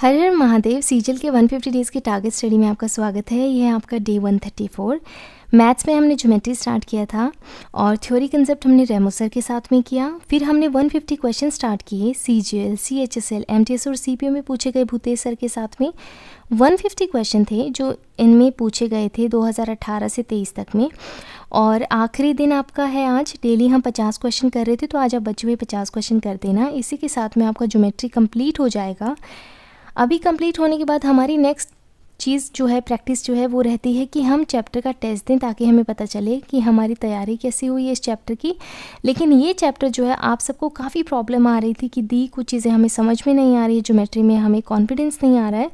हर हर महादेव सीजल के 150 डेज़ की target study में आपका स्वागत है। ये है आपका डे 134। मैथ्स में हमने ज्योमेट्री स्टार्ट किया था और थ्योरी कंसेप्ट हमने रेमो सर के साथ में किया। फिर हमने 150 क्वेश्चन स्टार्ट किए सीजीएल, सीएचएसएल, एमटीएस और सीपीओ में पूछे गए भूतेश सर के साथ में। 150 क्वेश्चन थे जो इनमें पूछे गए थे 2018 से 23 तक में। और आखिरी दिन आपका है आज। डेली हम 50 क्वेश्चन कर रहे थे, तो आज आप बचे हुए 50 क्वेश्चन कर देना। इसी के साथ में आपका ज्योमेट्री कंप्लीट हो जाएगा। अभी कंप्लीट होने के बाद हमारी नेक्स्ट चीज़ जो है, प्रैक्टिस जो है वो रहती है कि हम चैप्टर का टेस्ट दें, ताकि हमें पता चले कि हमारी तैयारी कैसी हुई है इस चैप्टर की। लेकिन ये चैप्टर जो है आप सबको काफ़ी प्रॉब्लम आ रही थी कि दी कुछ चीज़ें हमें समझ में नहीं आ रही है, ज्योमेट्री में हमें कॉन्फिडेंस नहीं आ रहा है।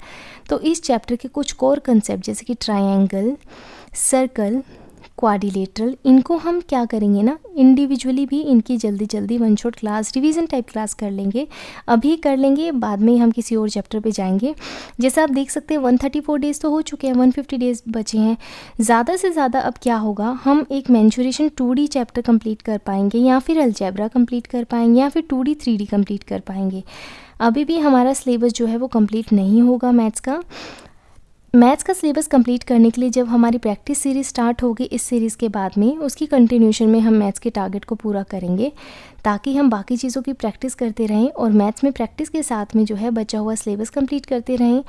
तो इस चैप्टर के कुछ कोर कंसेप्ट जैसे कि ट्रायंगल, सर्कल, क्वाड्रिलेटरल, इनको हम क्या करेंगे ना, इंडिविजुअली भी इनकी जल्दी जल्दी one shot class, revision type class कर लेंगे। अभी कर लेंगे, बाद में हम किसी और चैप्टर पे जाएंगे। जैसा आप देख सकते हैं 134 डेज़ तो हो चुके हैं, 150 डेज़ बचे हैं। ज़्यादा से ज़्यादा अब क्या होगा, हम एक मेंसुरेशन 2D चैप्टर कंप्लीट कर पाएंगे, या फिर अलजेब्रा कंप्लीट कर पाएंगे, या फिर 2D 3D कंप्लीट कर पाएंगे। अभी भी हमारा सिलेबस जो है वो कंप्लीट नहीं होगा मैथ्स का सिलेबस कंप्लीट करने के लिए जब हमारी प्रैक्टिस सीरीज़ स्टार्ट होगी इस सीरीज़ के बाद में, उसकी कंटिन्यूशन में हम मैथ्स के टारगेट को पूरा करेंगे, ताकि हम बाकी चीज़ों की प्रैक्टिस करते रहें और मैथ्स में प्रैक्टिस के साथ में जो है बचा हुआ सिलेबस कंप्लीट करते रहें।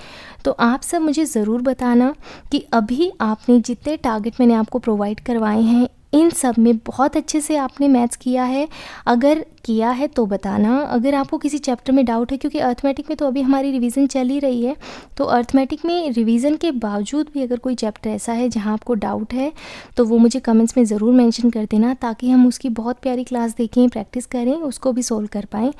तो आप सब मुझे ज़रूर बताना कि अभी आपने जितने टारगेट मैंने आपको प्रोवाइड करवाए हैं, इन सब में बहुत अच्छे से आपने मैथ्स किया है। अगर किया है तो बताना। अगर आपको किसी चैप्टर में डाउट है, क्योंकि अर्थमेटिक में तो अभी हमारी रिवीजन चल ही रही है, तो अर्थमेटिक में रिवीजन के बावजूद भी अगर कोई चैप्टर ऐसा है जहां आपको डाउट है तो वो मुझे कमेंट्स में ज़रूर मेंशन कर देना, ताकि हम उसकी बहुत प्यारी क्लास देखें, प्रैक्टिस करें, उसको भी सोल्व कर पाएँ।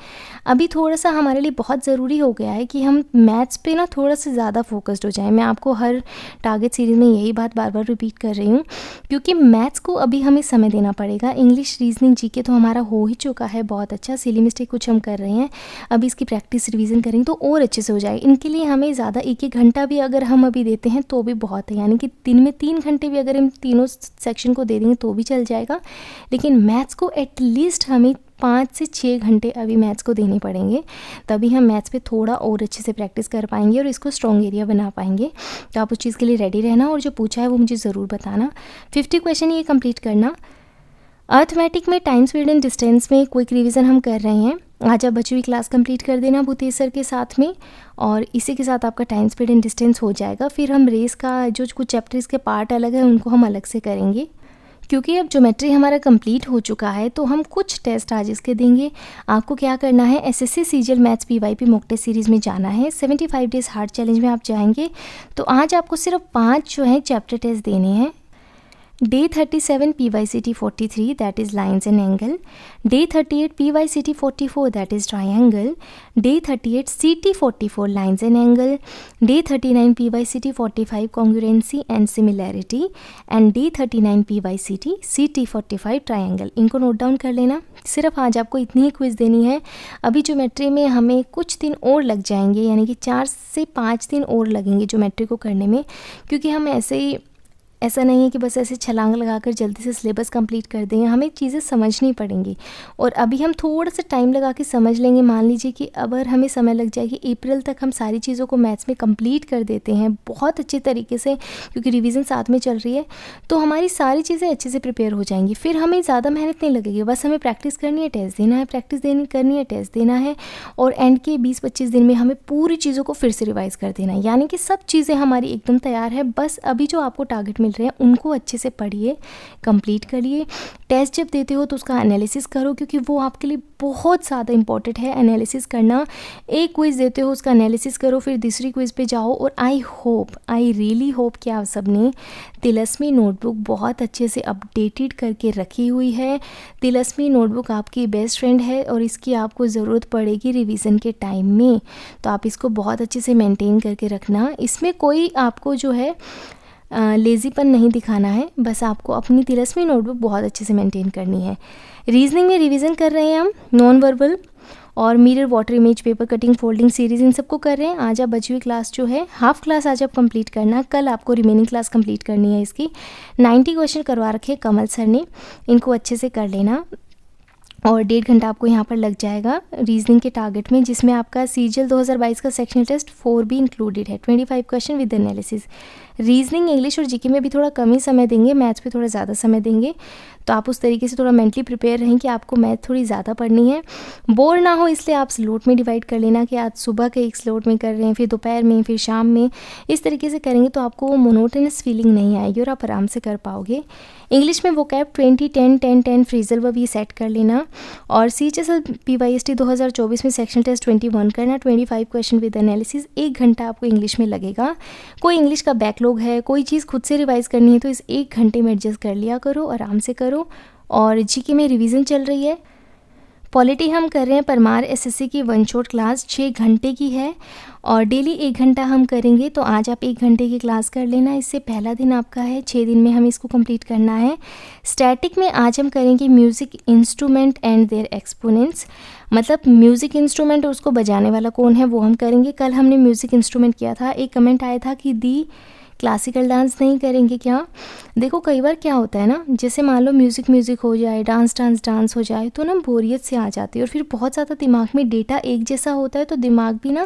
अभी थोड़ा सा हमारे लिए बहुत ज़रूरी हो गया है कि हम मैथ्स पे ना थोड़ा सा ज़्यादा फोकस्ड हो जाएँ। मैं आपको हर टारगेट सीरीज़ में यही बात बार बार रिपीट कर रही हूँ, क्योंकि मैथ्स को अभी हमें समय देना पड़ेगा। इंग्लिश, रीजनिंग, जीके तो हमारा हो ही चुका है बहुत अच्छा, सिली मिस्टेक कुछ हम कर रहे हैं, अभी इसकी प्रैक्टिस रिवीजन करेंगे तो और अच्छे से हो जाएगा। इनके लिए हमें ज़्यादा 1-1 घंटा भी अगर हम अभी देते हैं तो भी बहुत है, यानी कि दिन में 3 घंटे भी अगर हम तीनों सेक्शन को दे देंगे तो भी चल जाएगा। लेकिन मैथ्स को एटलीस्ट हमें 5 से 6 घंटे अभी मैथ्स को देने पड़ेंगे, तभी हम मैथ्स पे थोड़ा और अच्छे से प्रैक्टिस कर पाएंगे और इसको स्ट्रॉन्ग एरिया बना पाएंगे। तो आप उस चीज़ के लिए रेडी रहना, और जो पूछा है वो मुझे ज़रूर बताना। 50 क्वेश्चन ये कंप्लीट करना। अर्थमेटिक में टाइम, स्पीड एंड डिस्टेंस में क्विक रिवीजन हम कर रहे हैं। आज आप बची हुई क्लास कंप्लीट कर देना भूतेश सर के साथ में, और इसी के साथ आपका टाइम, स्पीड एंड डिस्टेंस हो जाएगा। फिर हम रेस का जो कुछ चैप्टर्स के पार्ट अलग है उनको हम अलग से करेंगे, क्योंकि अब ज्योमेट्री हमारा कंप्लीट हो चुका है। तो हम कुछ टेस्ट आज इसके देंगे। आपको क्या करना है, SSC CGL maths PYP mock test series में जाना है। 75 डेज हार्ड चैलेंज में आप जाएंगे। तो आज आपको सिर्फ 5 जो है चैप्टर टेस्ट देने हैं। Day 37 PYCT 43 that is lines and angle, Day 38 PYCT 44 that is triangle, Day 38 CT 44 lines and angle, Day 39 PYCT 45 congruency and similarity, and Day 39 PYCT CT 45 triangle। इनको नोट डाउन कर लेना। सिर्फ आज आपको इतनी ही quiz देनी है। अभी ज्योमेट्री में हमें कुछ दिन और लग जाएंगे, यानी कि 4 से 5 दिन और लगेंगे ज्योमेट्री को करने में, क्योंकि हम ऐसा नहीं है कि बस ऐसे छलांग लगाकर जल्दी से सिलेबस कंप्लीट कर देंगे। हमें चीज़ें समझनी पड़ेंगी, और अभी हम थोड़ा सा टाइम लगा के समझ लेंगे। मान लीजिए कि अगर हमें समय लग जाएगी अप्रैल तक, हम सारी चीज़ों को मैथ्स में कंप्लीट कर देते हैं बहुत अच्छे तरीके से, क्योंकि रिवीजन साथ में चल रही है, तो हमारी सारी चीज़ें अच्छे से प्रिपेयर हो जाएंगी। फिर हमें ज़्यादा मेहनत नहीं लगेगी, बस हमें प्रैक्टिस करनी है, टेस्ट देना है, प्रैक्टिस करनी है, टेस्ट देना है, और एंड के 20-25 दिन में हमें पूरी चीज़ों को फिर से रिवाइज़ कर देना है। यानी कि सब चीज़ें हमारी एकदम तैयार है। बस अभी जो आपको टारगेट मिल रहे हैं उनको अच्छे से पढ़िए, कंप्लीट करिए। टेस्ट जब देते हो तो उसका एनालिसिस करो, क्योंकि वो आपके लिए बहुत ज़्यादा इंपॉर्टेंट है एनालिसिस करना। एक क्विज़ देते हो उसका एनालिसिस करो, फिर दूसरी क्विज़ पे जाओ। और आई रियली होप कि आप सबने तिलस्मी नोटबुक बहुत अच्छे से अपडेटेड करके रखी हुई है। तिलस्मी नोटबुक आपकी बेस्ट फ्रेंड है और इसकी आपको ज़रूरत पड़ेगी रिवीजन के टाइम में, तो आप इसको बहुत अच्छे से मेंटेन करके रखना। इसमें कोई आपको जो है लेज़ीपन नहीं दिखाना है, बस आपको अपनी तिलस्मी नोटबुक बहुत अच्छे से मेंटेन करनी है। रीजनिंग में रिवीजन कर रहे हैं हम, नॉन वर्बल और mirror, water image, paper cutting, folding series, इन सबको कर रहे हैं। आज आप बची हुई क्लास जो है हाफ क्लास आज आप कंप्लीट करना, कल आपको रिमेनिंग क्लास कंप्लीट करनी है। इसकी 90 क्वेश्चन करवा रखे कमल सर ने, इनको अच्छे से कर लेना। और 1.5 घंटा आपको यहाँ पर लग जाएगा रीजनिंग के टारगेट में, जिसमें आपका सीजीएल 2022 का सेक्शनल टेस्ट 4 भी इंक्लूडेड है, 25 question with analysis. Reasoning, English और जीके में भी थोड़ा कम ही समय देंगे, मैथ्स पे थोड़ा ज़्यादा समय देंगे, तो आप उस तरीके से थोड़ा मेंटली प्रिपेयर रहें कि आपको मैथ थोड़ी ज़्यादा पढ़नी है। बोर ना हो इसलिए आप स्लॉट में डिवाइड कर लेना कि आज सुबह के एक स्लॉट में कर रहे हैं, फिर दोपहर में, फिर शाम में, इस तरीके से करेंगे तो आपको वो मोनोटोनस फीलिंग नहीं आएगी और आप आराम से कर पाओगे। इंग्लिश में वोकैब 20 10 10 10 फ्रेजल वर्ब ये सेट कर लेना, और CHSL PYST 2024 में सेक्शनल टेस्ट 21 करना, 25 क्वेश्चन विद एनालिसिस। 1 घंटा आपको इंग्लिश में लगेगा। कोई इंग्लिश का बैकलॉग है, कोई चीज़ खुद से रिवाइज करनी है तो इस 1 घंटे में एडजस्ट कर लिया करो, आराम से करो। और जीके में रिवीजन चल रही है। पॉलिटी हम कर रहे हैं परमार SSC की 1 शॉट क्लास 6 घंटे की है और डेली 1 घंटा हम करेंगे, तो आज आप 1 घंटे की क्लास कर लेना। इससे पहला दिन आपका है, 6 दिन में हमें इसको कंप्लीट करना है। स्टैटिक में आज हम करेंगे music instrument and their exponents, मतलब म्यूज़िक इंस्ट्रूमेंट और उसको बजाने वाला कौन है वो हम करेंगे। कल हमने म्यूज़िक इंस्ट्रूमेंट किया था, एक कमेंट आया था कि दी क्लासिकल डांस नहीं करेंगे क्या। देखो कई बार क्या होता है ना, जैसे मान लो म्यूज़िक हो जाए, डांस हो जाए, तो ना बोरियत से आ जाती है और फिर बहुत ज़्यादा दिमाग में डेटा एक जैसा होता है तो दिमाग भी ना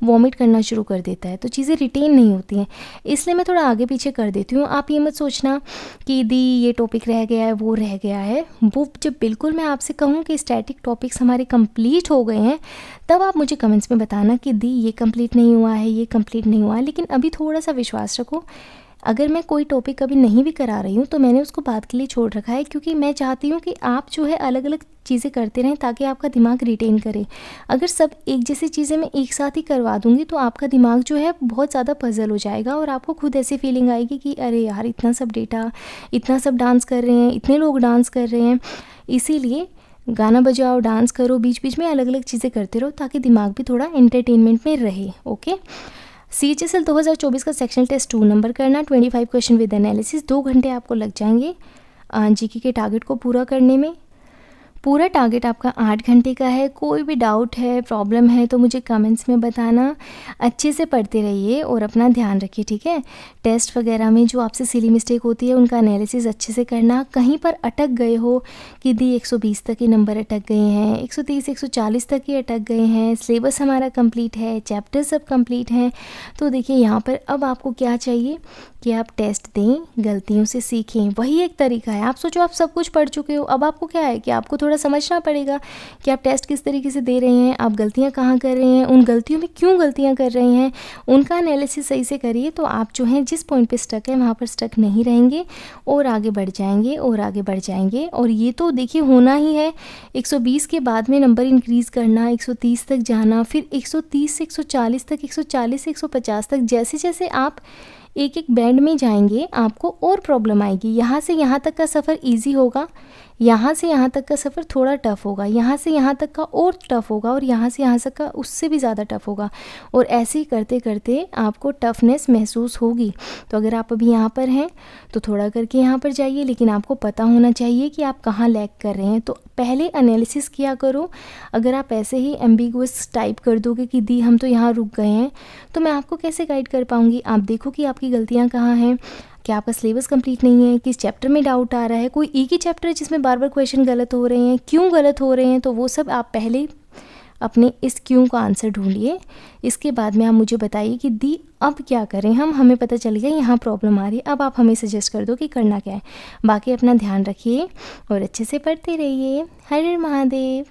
वॉमिट करना शुरू कर देता है, तो चीज़ें रिटेन नहीं होती हैं। इसलिए मैं थोड़ा आगे पीछे कर देती हूँ। आप ये मत सोचना कि दी ये टॉपिक रह गया है, वो रह गया है। वो जब बिल्कुल मैं आपसे कहूँ कि स्टैटिक टॉपिक्स हमारे कंप्लीट हो गए हैं, तब आप मुझे कमेंट्स में बताना कि दी ये कंप्लीट नहीं हुआ है, ये कंप्लीट नहीं हुआ है। लेकिन अभी थोड़ा सा विश्वास रखो, अगर मैं कोई टॉपिक कभी नहीं भी करा रही हूँ तो मैंने उसको बाद के लिए छोड़ रखा है, क्योंकि मैं चाहती हूँ कि आप जो है अलग अलग चीज़ें करते रहें ताकि आपका दिमाग रिटेन करे। अगर सब एक जैसी चीज़ें मैं एक साथ ही करवा दूँगी तो आपका दिमाग जो है बहुत ज़्यादा पजल हो जाएगा और आपको खुद ऐसी फीलिंग आएगी कि अरे यार इतना सब डेटा, इतना सब डांस कर रहे हैं, इतने लोग डांस कर रहे हैं। इसीलिए गाना बजाओ, डांस करो, बीच बीच में अलग अलग चीज़ें करते रहो ताकि दिमाग भी थोड़ा एंटरटेनमेंट में रहे। ओके। CHSL 2024 का सेक्शनल टेस्ट 2 नंबर करना, 25 क्वेश्चन विद एनालिसिस। 2 घंटे आपको लग जाएंगे जीके के टारगेट को पूरा करने में। पूरा टारगेट आपका 8 घंटे का है। कोई भी डाउट है, प्रॉब्लम है तो मुझे कमेंट्स में बताना। अच्छे से पढ़ते रहिए और अपना ध्यान रखिए, ठीक है। टेस्ट वगैरह में जो आपसे सिली मिस्टेक होती है उनका एनालिसिस अच्छे से करना। कहीं पर अटक गए हो कि दी 120 तक के नंबर अटक गए हैं, 130 140 तक ही अटक गए हैं, सिलेबस हमारा कंप्लीट है, चैप्टर सब कंप्लीट हैं, तो देखिए यहाँ पर अब आपको क्या चाहिए कि आप टेस्ट दें, गलतियों से सीखें। वही एक तरीका है। आप सोचो आप सब कुछ पढ़ चुके हो, अब आपको क्या है कि आपको थोड़ा समझना पड़ेगा कि आप टेस्ट किस तरीके से दे रहे हैं, आप गलतियां कहाँ कर रहे हैं, उन गलतियों में क्यों गलतियां कर रहे हैं, उनका एनालिसिस सही से करिए। तो आप जो हैं जिस पॉइंट पे स्टक है वहाँ पर स्टक नहीं रहेंगे और आगे बढ़ जाएंगे और आगे बढ़ जाएंगे। और ये तो देखिए होना ही है। 120 के बाद में नंबर इंक्रीज़ करना, 130 तक जाना, फिर 130 से 140 तक, 140 से 150 तक। जैसे जैसे आप एक एक बैंड में जाएंगे आपको और प्रॉब्लम आएगी। यहाँ से यहाँ तक का सफ़र इजी होगा, यहाँ से यहाँ तक का सफ़र थोड़ा टफ़ होगा, यहाँ से यहाँ तक का और टफ़ होगा, और यहाँ से यहाँ तक का उससे भी ज़्यादा टफ़ होगा। और ऐसे ही करते करते आपको टफनेस महसूस होगी। तो अगर आप अभी यहाँ पर हैं तो थोड़ा करके यहाँ पर जाइए, लेकिन आपको पता होना चाहिए कि आप कहाँ लैग कर रहे हैं। तो पहले एनालिसिस किया करो। अगर आप ऐसे ही एम्बिगुअस टाइप कर दोगे कि दी हम तो यहाँ रुक गए हैं, तो मैं आपको कैसे गाइड कर पाऊँगी। आप देखो कि आपकी गलतियाँ कहाँ हैं, क्या आपका सिलेबस कंप्लीट नहीं है, किस चैप्टर में डाउट आ रहा है, कोई एक ही चैप्टर है जिसमें बार बार क्वेश्चन गलत हो रहे हैं, क्यों गलत हो रहे हैं। तो वो सब आप पहले अपने इस क्यों का आंसर ढूंढिए। इसके बाद में आप मुझे बताइए कि दी अब क्या करें हम, हमें पता चल गया यहाँ प्रॉब्लम आ रही है, अब आप हमें सजेस्ट कर दो कि करना क्या है। बाकी अपना ध्यान रखिए और अच्छे से पढ़ते रहिए। हर हर महादेव।